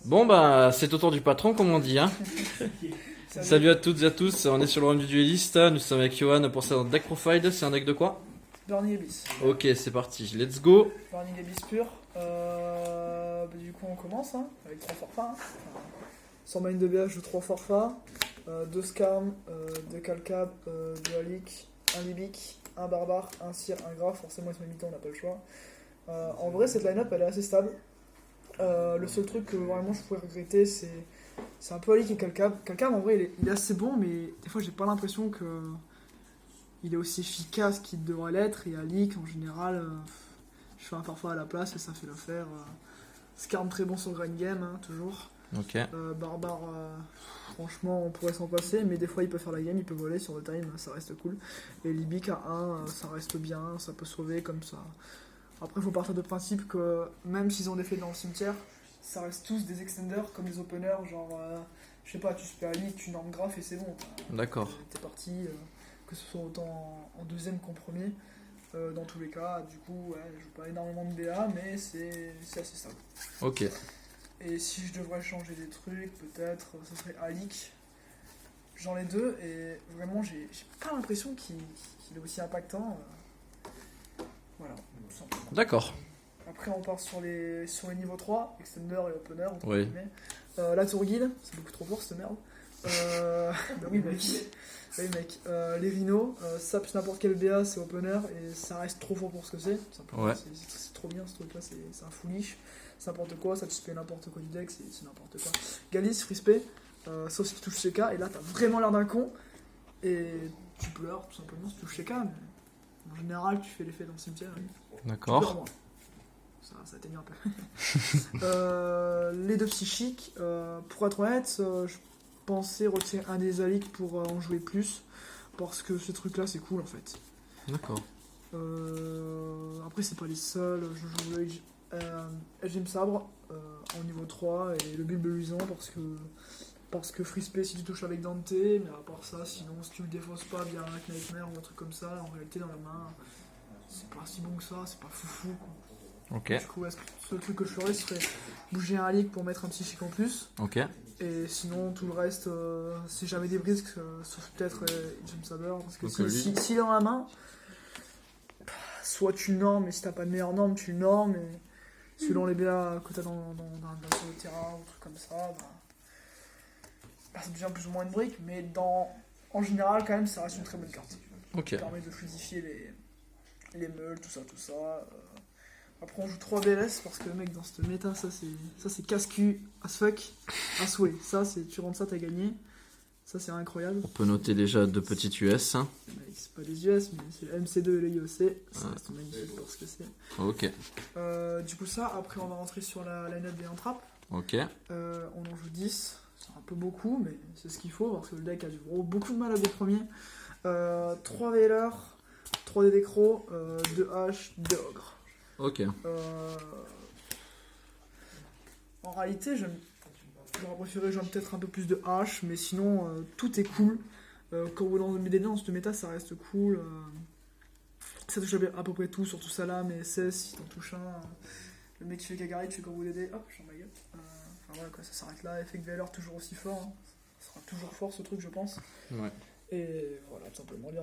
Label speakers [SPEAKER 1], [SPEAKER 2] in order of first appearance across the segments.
[SPEAKER 1] Bon bah c'est au tour du patron comme on dit hein. Salut à toutes et à tous, on est sur le round du dueliste, nous sommes avec Johan pour sa deck profile, c'est un deck de quoi?
[SPEAKER 2] Burning Abyss.
[SPEAKER 1] Ok c'est parti, let's go.
[SPEAKER 2] Burning Abyss pur. Du coup on commence hein, avec 3 forfaits. Hein. Sans main de BH, je joue 3 forfaits. 2 Skarm, 2 Calcab, 2 Alik, 1 Libic, 1 Barbare, 1 Sire, 1 Graf. Forcément avec mi-temps on n'a pas le choix. En vrai cette line-up elle est assez stable. Le seul truc que vraiment je pourrais regretter c'est un peu Alik et Calcab. Calcab en vrai il est assez bon mais des fois j'ai pas l'impression que il est aussi efficace qu'il devrait l'être. Et Alik en général je fais un forfait à la place et ça fait l'affaire. Skarm très bon sur Grind Game hein, toujours.
[SPEAKER 1] Ok.
[SPEAKER 2] Barbare franchement on pourrait s'en passer mais des fois il peut faire la game, il peut voler sur le time, ça reste cool. Et Libic à 1 ça reste bien, ça peut sauver comme ça. Après il faut partir de principe que même s'ils ont des faits dans le cimetière, ça reste tous des extenders comme des openers, genre je sais pas, tu spé Ali, tu normes graph et c'est bon.
[SPEAKER 1] D'accord.
[SPEAKER 2] T'es parti, que ce soit autant en deuxième qu'en premier. Dans tous les cas, du coup, ouais, je joue pas énormément de BA, mais c'est assez stable.
[SPEAKER 1] Ok.
[SPEAKER 2] Et si je devrais changer des trucs, peut-être, ce serait Alik. J'en ai 2 et vraiment, j'ai pas l'impression qu'il est aussi impactant. Voilà, tout simplement.
[SPEAKER 1] D'accord.
[SPEAKER 2] Après, on part sur les niveaux 3, Extender et Opener.
[SPEAKER 1] Oui.
[SPEAKER 2] La Tour Guide, c'est beaucoup trop fort cette merde. Bah oui, mec. Oui, mec. Les Rhinos, Saps n'importe quel BA, c'est Opener et ça reste trop fort pour ce que c'est.
[SPEAKER 1] Ouais.
[SPEAKER 2] C'est trop bien ce truc-là, c'est un foolish. C'est n'importe quoi, ça te spé n'importe quoi du deck, c'est n'importe quoi. Galis, free spé, sauf si tu touches CK, et là t'as vraiment l'air d'un con, et tu pleures tout simplement si tu touches CK, mais en général tu fais l'effet dans le cimetière.
[SPEAKER 1] D'accord.
[SPEAKER 2] Ça t'énerve un peu. Les 2 psychiques, pour être honnête, je pensais retirer un des Alik pour en jouer plus, parce que ce truc là c'est cool en fait.
[SPEAKER 1] D'accord.
[SPEAKER 2] Après c'est pas les seuls, je joue Elgem Sabre en niveau 3 et le Bulbe Luisant parce que Free Space si tu touches avec Dante, mais à part ça, sinon si tu le défausses pas via un Nightmare ou un truc comme ça, en réalité dans la main, c'est pas si bon que ça, c'est pas foufou quoi.
[SPEAKER 1] Ok.
[SPEAKER 2] Du coup, le seul truc que je ferais serait bouger un Alik pour mettre un psychique en plus.
[SPEAKER 1] Ok.
[SPEAKER 2] Et sinon, tout le reste, c'est jamais des brisques, sauf peut-être Elgem Sabre, parce que
[SPEAKER 1] Donc,
[SPEAKER 2] s'il est dans la main, soit tu normes, et si t'as pas de meilleure norme, tu normes, et selon les BA que t'as sur le terrain ou truc comme ça, ça devient plus ou moins une brique, mais en général, quand même, ça reste une très bonne carte.
[SPEAKER 1] Ok.
[SPEAKER 2] Ça permet de fluidifier les meules, tout ça. Après, on joue 3 BLS parce que, mec, dans cette méta, ça c'est casse-cul as fuck, à souhait. Ça, tu rentres ça, t'as gagné. Ça, c'est incroyable.
[SPEAKER 1] On peut noter déjà 2 petites US. Hein.
[SPEAKER 2] C'est pas les US, mais c'est le MC2 et les IOC. Ça reste magnifique pour ce que c'est.
[SPEAKER 1] Ok.
[SPEAKER 2] Du coup, ça, après, on va rentrer sur la line-up des entrappes.
[SPEAKER 1] Ok.
[SPEAKER 2] On en joue 10. C'est un peu beaucoup, mais c'est ce qu'il faut parce que le deck a beaucoup de mal à go premier. 3 Veilers, 3 Dédécro, 2 H, 2 Ogre.
[SPEAKER 1] Ok.
[SPEAKER 2] En réalité, j'aurais préféré jouer peut-être un peu plus de H, mais sinon, tout est cool. Quand vous lancez des dans cette méta, ça reste cool. Ça touche à peu près tout, surtout Salam et SS, si t'en touches un. Le mec qui fait Kagari, tu fais Corbeau DD, hop, je suis en ma gueule. Enfin voilà, quoi, ça s'arrête là. Effect Veileur toujours aussi fort. Hein. Ça sera toujours fort ce truc, je pense.
[SPEAKER 1] Ouais.
[SPEAKER 2] Et voilà, tout simplement, les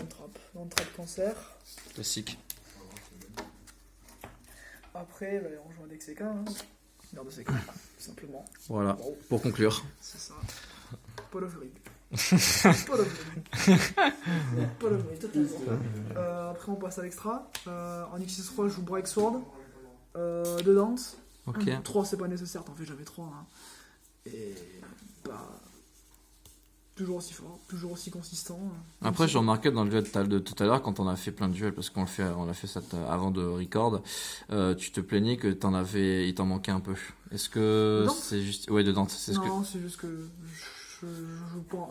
[SPEAKER 2] on-trap cancer.
[SPEAKER 1] Classique.
[SPEAKER 2] Après, on joue un deck CK. Hein. Merde de CK, tout simplement.
[SPEAKER 1] Voilà.
[SPEAKER 2] Bon,
[SPEAKER 1] Pour conclure.
[SPEAKER 2] c'est ça. Pas d'offering. Pas d'offering. Pas d'offering, totalement. Après, on passe à l'extra. En X3, je joue Break Sword. 2 Dante.
[SPEAKER 1] Ok.
[SPEAKER 2] 3, c'est pas nécessaire, t'en fais jamais 3. Hein. Et toujours aussi fort, toujours aussi consistant.
[SPEAKER 1] Après, j'ai remarqué dans le duel de tout à l'heure, quand on a fait plein de duels, parce on a fait ça avant de record, tu te plaignais que il t'en manquait un peu. Est-ce que c'est juste... Ouais, de Dante. C'est
[SPEAKER 2] c'est juste que je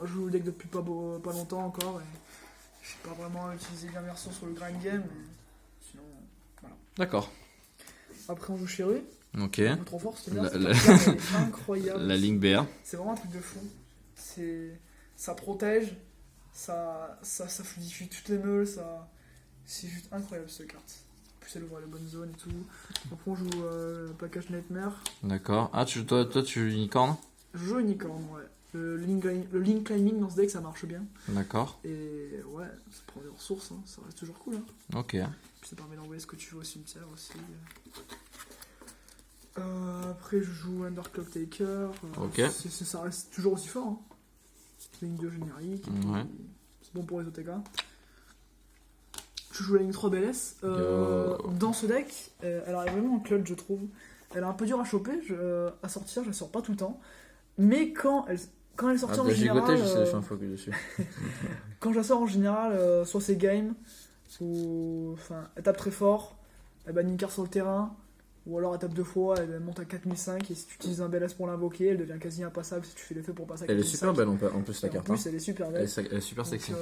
[SPEAKER 2] joue le deck depuis pas longtemps encore, et je sais pas vraiment utiliser l'immersion sur le grind game, mais sinon, voilà.
[SPEAKER 1] D'accord.
[SPEAKER 2] Après, on joue Chéru.
[SPEAKER 1] Ok.
[SPEAKER 2] Un peu trop fort, c'était bien. Elle est incroyable.
[SPEAKER 1] La ligne BR.
[SPEAKER 2] C'est vraiment un truc de fou. Ça protège, ça fluidifie toutes les meules, c'est juste incroyable cette carte. plus elle ouvre les bonnes zones et tout. Après on joue Package Nightmare.
[SPEAKER 1] D'accord. Ah, toi, tu unicorn?
[SPEAKER 2] Je joue Unicorn, ouais. Le link climbing dans ce deck ça marche bien.
[SPEAKER 1] D'accord.
[SPEAKER 2] Et ouais, ça prend des ressources, hein, ça reste toujours cool. Hein.
[SPEAKER 1] Ok.
[SPEAKER 2] Puis ça permet d'envoyer ce que tu veux au cimetière aussi. Après je joue Underclock Taker.
[SPEAKER 1] Ok.
[SPEAKER 2] Ça reste toujours aussi fort. Hein. Ligne 2 générique.
[SPEAKER 1] Ouais.
[SPEAKER 2] C'est bon pour les OTK. Je joue la ligne 3 BLS. Dans ce deck, elle arrive vraiment en clutch, je trouve. Elle est un peu dure à choper, à sortir, je la sors pas tout le temps. Mais quand elle est sortie en général.
[SPEAKER 1] J'ai fait un focus dessus.
[SPEAKER 2] Quand je la sors en général, soit c'est game, ou. Enfin, elle tape très fort, elle bannit une carte sur le terrain, ou alors elle tape 2 fois, elle monte à 4005, et si tu utilises un BLS pour l'invoquer, elle devient quasi impassable si tu fais l'effet pour passer à 4005.
[SPEAKER 1] Elle est super belle en plus la
[SPEAKER 2] Et
[SPEAKER 1] carte.
[SPEAKER 2] En plus, elle est super belle.
[SPEAKER 1] Elle est super sexy.
[SPEAKER 2] Donc,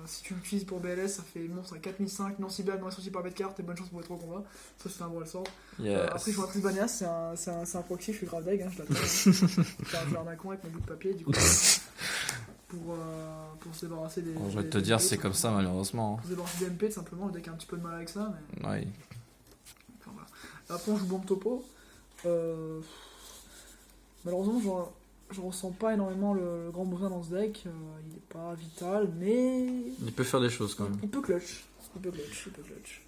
[SPEAKER 2] si tu l'utilises pour BLS, ça fait monstre à 4005, non ciblable, non sorti par bête carte, et bonne chance pour être au combat. Ça, c'est un bon sort.
[SPEAKER 1] Yes.
[SPEAKER 2] Après, je joue un Chris Banias, c'est un proxy, je suis grave deg, hein, je l'attends. Je vais un con avec mon bout de papier, du coup. Pour se débarrasser des.
[SPEAKER 1] Je vais te dire, c'est comme ça malheureusement.
[SPEAKER 2] Pour se débarrasser des MP, tout simplement, le deck a un petit peu de mal avec ça. Mais...
[SPEAKER 1] Ouais.
[SPEAKER 2] Enfin, voilà. Après, on joue Bombe Topo. Malheureusement, je ressens pas énormément le grand besoin dans ce deck. Il est pas vital, mais.
[SPEAKER 1] Il peut faire des choses quand même.
[SPEAKER 2] Il peut clutch.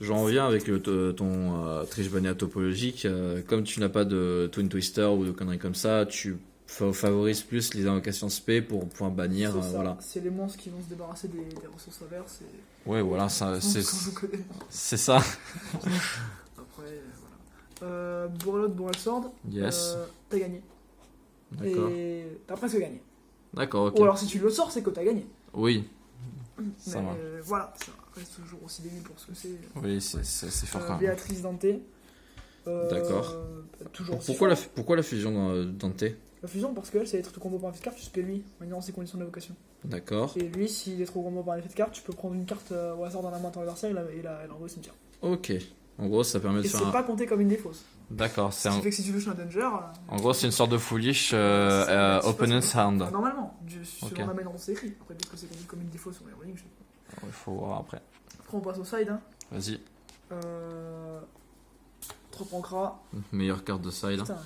[SPEAKER 1] J'en reviens avec ton Trishbania topologique. Comme tu n'as pas de Twin Twister ou de conneries comme ça, tu favorises plus les invocations spé pour pouvoir bannir. Voilà.
[SPEAKER 2] C'est les monstres qui vont se débarrasser des ressources averses.
[SPEAKER 1] Ouais, voilà, c'est ça.
[SPEAKER 2] Après, voilà. Bourrelot Sword.
[SPEAKER 1] Yes.
[SPEAKER 2] T'as gagné.
[SPEAKER 1] D'accord.
[SPEAKER 2] Et t'as presque gagné.
[SPEAKER 1] D'accord, ok.
[SPEAKER 2] Ou alors si tu le sors, c'est que t'as gagné.
[SPEAKER 1] Oui.
[SPEAKER 2] Ça va. Voilà, ça reste toujours aussi débile pour ce que c'est.
[SPEAKER 1] Oui, c'est fort quand même.
[SPEAKER 2] Béatrice Dante.
[SPEAKER 1] D'accord.
[SPEAKER 2] Toujours
[SPEAKER 1] Pourquoi la fusion dans Dante?
[SPEAKER 2] La fusion parce que elle, c'est être tout combo par effet de carte, tu spé lui, en ignorant ses conditions d'invocation.
[SPEAKER 1] D'accord.
[SPEAKER 2] Et lui, s'il est trop combo par effet de carte, tu peux prendre une carte au hasard dans la main de ton adversaire et la envoyer au cimetière.
[SPEAKER 1] Ok. En gros, ça permet de faire.
[SPEAKER 2] Et c'est pas compté comme une défausse.
[SPEAKER 1] D'accord.
[SPEAKER 2] Ce qui fait que si tu touches un danger.
[SPEAKER 1] En gros, c'est une sorte de foolish opponent's hand.
[SPEAKER 2] Normalement, selon la manière dont c'est écrit. Après, peut-être que c'est compté comme une défausse sur les runnings, je sais pas.
[SPEAKER 1] Il faut voir après.
[SPEAKER 2] Après, on passe au side. Hein.
[SPEAKER 1] Vas-y.
[SPEAKER 2] Trop Pancra.
[SPEAKER 1] Meilleure carte de side.
[SPEAKER 2] Putain,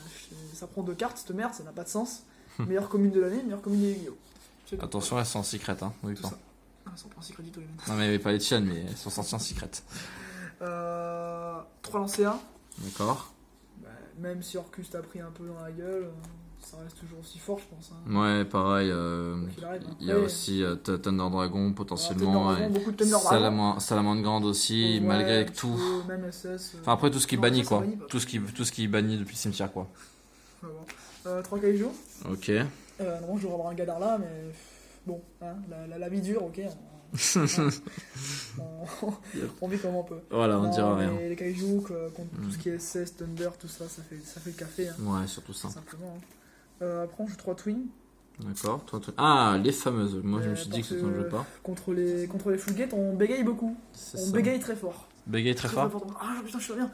[SPEAKER 2] ça prend 2 cartes, cette merde, ça n'a pas de sens. Meilleure commune de l'année, meilleure commune de Yu-Gi-Oh!
[SPEAKER 1] Attention, elles sont en secret, hein. Oui, pas.
[SPEAKER 2] Elles sont pas en secret du tout,
[SPEAKER 1] non, mais pas les tiennes, mais elles sont sorties en secret.
[SPEAKER 2] 3 lancés 1.
[SPEAKER 1] D'accord.
[SPEAKER 2] Bah, même si Orcus t'a pris un peu dans la gueule, ça reste toujours aussi fort, je pense. Hein.
[SPEAKER 1] Ouais, pareil. Il y a aussi Thunder Dragon potentiellement. Salamandre Grande aussi, ouais, malgré tout.
[SPEAKER 2] Même SS.
[SPEAKER 1] Enfin, après, tout ce qui bannit, quoi. Tout ce qui bannit depuis le cimetière, quoi.
[SPEAKER 2] Ouais, 3 Kaiju.
[SPEAKER 1] Ok.
[SPEAKER 2] Normalement, je devrais avoir un Gadar là, mais bon, hein, la vie dure, ok. On vit comme on peut.
[SPEAKER 1] Voilà, on dira rien.
[SPEAKER 2] Les Kaiju, contre tout ce qui est SS, Thunder, tout ça, ça fait le café. Hein,
[SPEAKER 1] ouais, surtout ça.
[SPEAKER 2] Simplement. Hein. Après, on joue 3 Twins.
[SPEAKER 1] D'accord, 3 Twins. Ah, les fameuses. Moi, je me suis dit que ça ne joue pas. Contre
[SPEAKER 2] les Floodgates, on bégaye beaucoup. On bégaye très fort.
[SPEAKER 1] Bégaye très fort.
[SPEAKER 2] Ah putain, je suis rien.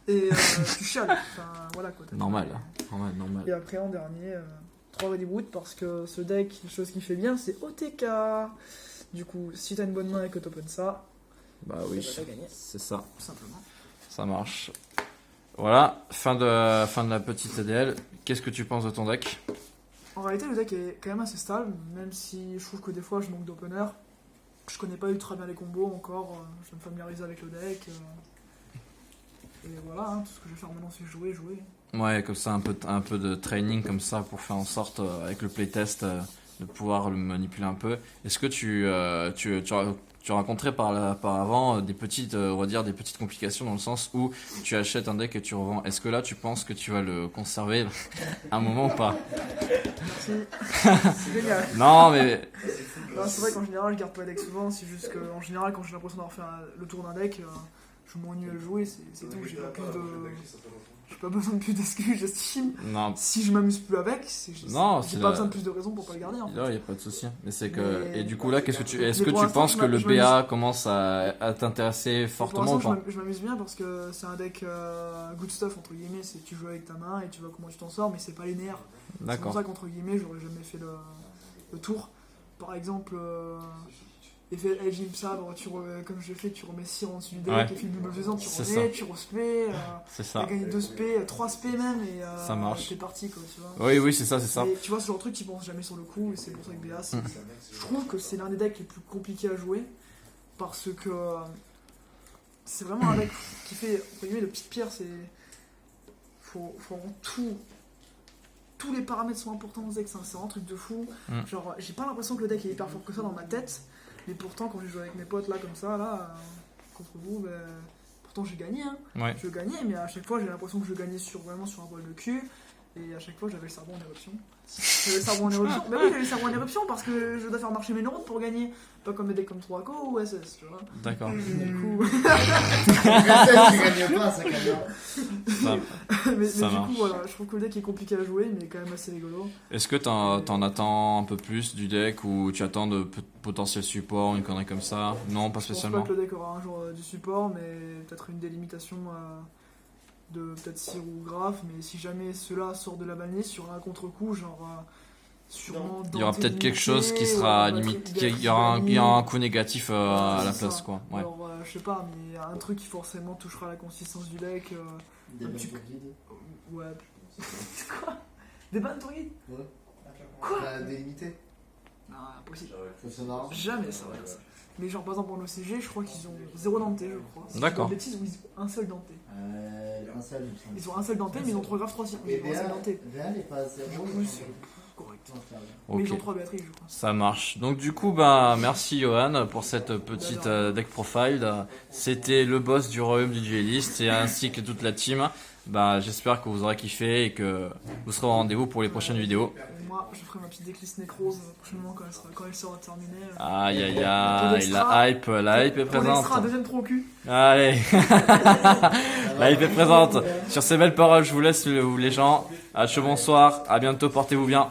[SPEAKER 2] Et tu chiales. Enfin, voilà quoi.
[SPEAKER 1] Normal.
[SPEAKER 2] Et après, en dernier, 3 Ready Boot parce que ce deck, la chose qui fait bien, c'est OTK. Du coup, si t'as une bonne main et que t'opens ça,
[SPEAKER 1] bah oui,
[SPEAKER 2] t'as gagné.
[SPEAKER 1] C'est ça.
[SPEAKER 2] Tout simplement.
[SPEAKER 1] Ça marche. Voilà, fin de la petite ADL. Qu'est-ce que tu penses de ton deck?
[SPEAKER 2] En réalité, le deck est quand même assez stable, même si je trouve que des fois je manque d'opener. Je connais pas ultra bien les combos encore, je vais me familiariser avec le deck. Et voilà, hein, tout ce que je vais faire maintenant c'est jouer.
[SPEAKER 1] Ouais, comme ça, un peu de training comme ça pour faire en sorte, avec le playtest, de pouvoir le manipuler un peu. Est-ce que tu as rencontré par avant des petites, on va dire, des petites complications dans le sens où tu achètes un deck et tu revends. Est-ce que là, tu penses que tu vas le conserver un moment ou pas?
[SPEAKER 2] Merci. C'est génial.
[SPEAKER 1] Non, mais...
[SPEAKER 2] Non, c'est vrai qu'en général, je garde pas les decks souvent. C'est juste qu'en général, quand j'ai l'impression d'avoir fait le tour d'un deck, je m'ennuie à le jouer. C'est tout. J'ai pas besoin de plus d'excuses, j'estime.
[SPEAKER 1] Non.
[SPEAKER 2] Si je m'amuse plus avec, j'ai pas besoin de plus de raisons pour pas le garder. En fait.
[SPEAKER 1] Non, il n'y a pas de souci. Mais c'est que... Et du coup, là, est-ce que tu penses que le BA commence à t'intéresser fortement ou pas?
[SPEAKER 2] Je m'amuse bien parce que c'est un deck good stuff, entre guillemets. C'est tu joues avec ta main et tu vois comment tu t'en sors, mais c'est pas linéaire. C'est pour ça qu'entre guillemets, j'aurais jamais fait le tour. Par exemple, effet Edge Sabre, comme je l'ai fait, tu remets Sire en dessus du deck,
[SPEAKER 1] Ouais.
[SPEAKER 2] effet double faisant, tu
[SPEAKER 1] C'est
[SPEAKER 2] remets,
[SPEAKER 1] ça.
[SPEAKER 2] tu respect,
[SPEAKER 1] C'est
[SPEAKER 2] t'as
[SPEAKER 1] ça.
[SPEAKER 2] gagné 2 spé, 3 spé même, et
[SPEAKER 1] Ça marche.
[SPEAKER 2] t'es parti quoi, tu vois.
[SPEAKER 1] Oui, oui, c'est ça, c'est ça.
[SPEAKER 2] Mais tu vois, ce genre de truc, tu penses jamais sur le coup, et c'est pour ça que BA, je trouve que c'est l'un des decks les plus compliqués à jouer, parce que c'est vraiment un deck qui fait, entre guillemets, de petite pierre, c'est. Faut vraiment tout. Tous les paramètres sont importants dans ce deck, c'est vraiment un truc de fou. Genre, j'ai pas l'impression que le deck est hyper fort que ça dans ma tête, mais pourtant, quand j'ai joué avec mes potes là, comme ça, là, contre vous, ben, pourtant j'ai gagné, hein.
[SPEAKER 1] Ouais.
[SPEAKER 2] Je gagnais, mais à chaque fois j'ai l'impression que je gagnais vraiment sur un poil de cul. Et à chaque fois j'avais le cerveau en éruption. J'avais le cerveau en éruption. Bah oui, j'avais le cerveau en éruption parce que je dois faire marcher mes neurones pour gagner. Pas comme des decks comme 3Co ou SS, tu vois.
[SPEAKER 1] D'accord.
[SPEAKER 2] Et du coup.
[SPEAKER 3] Tu gagnes pas, ça gagne.
[SPEAKER 1] Ça-
[SPEAKER 2] mais
[SPEAKER 1] Ça
[SPEAKER 2] du
[SPEAKER 1] marche.
[SPEAKER 2] coup, voilà, je trouve que le deck est compliqué à jouer, mais quand même assez rigolo.
[SPEAKER 1] Est-ce que t'en attends un peu plus du deck ou tu attends de potentiel support, une connerie comme ça? Non, pas
[SPEAKER 2] Je pense
[SPEAKER 1] spécialement.
[SPEAKER 2] pas que le deck aura un jour du support, mais peut-être une délimitation de peut-être Cire ou Graph. Mais si jamais cela sort de la banlieue sur un contre-coup, genre. Sûrement
[SPEAKER 1] Il y aura
[SPEAKER 2] Dante
[SPEAKER 1] peut-être quelque
[SPEAKER 2] limité,
[SPEAKER 1] chose qui sera
[SPEAKER 2] ou
[SPEAKER 1] limite.
[SPEAKER 2] Batterie
[SPEAKER 1] Il y aura
[SPEAKER 2] Batterie
[SPEAKER 1] un coup négatif à la
[SPEAKER 2] c'est
[SPEAKER 1] place,
[SPEAKER 2] ça.
[SPEAKER 1] quoi. Ouais.
[SPEAKER 2] Alors, je sais pas, mais un truc qui forcément touchera la consistance du deck.
[SPEAKER 3] Des
[SPEAKER 2] un
[SPEAKER 3] mecs
[SPEAKER 2] petit-
[SPEAKER 3] au guide.
[SPEAKER 2] Ouais. Quoi? Des bannes pour guide?
[SPEAKER 3] Ouais.
[SPEAKER 2] Quoi?
[SPEAKER 3] Bah, délimité.
[SPEAKER 2] Non, impossible.
[SPEAKER 3] Ça n'arrange.
[SPEAKER 2] Jamais ça va faire ça. Mais genre, par exemple, en OCG, je crois qu'ils ont 0 Dante, je crois. Si je dis
[SPEAKER 1] D'accord.
[SPEAKER 2] pas de bêtises, ou ils ont un seul Dante.
[SPEAKER 3] Un seul, il me semble.
[SPEAKER 2] Ils ont un seul Dante, mais ils ont 3 graphes, 3 Cire.
[SPEAKER 3] Et
[SPEAKER 2] Ils ont un seul Dante.
[SPEAKER 3] VA n'est pas à 0.
[SPEAKER 2] Oui, c'est correct. Mais
[SPEAKER 1] Ok.
[SPEAKER 2] ils ont 3 Béatrice, je crois.
[SPEAKER 1] Ça marche. Donc du coup, bah merci Johan pour cette petite deck profile. C'était le boss du royaume du dueliste et ainsi que toute la team. Bah j'espère que vous aurez kiffé et que vous serez au rendez-vous pour les prochaines vidéos.
[SPEAKER 2] Et moi, je ferai ma petite decklist nécrose prochainement quand elle sera terminée.
[SPEAKER 1] Aïe aïe aïe, la hype est
[SPEAKER 2] Pour l'extra,
[SPEAKER 1] présente.
[SPEAKER 2] deuxième trou au cul.
[SPEAKER 1] Allez, la hype est présente. Sur ces belles paroles, je vous laisse les gens. À bonsoir, à bientôt, portez-vous bien.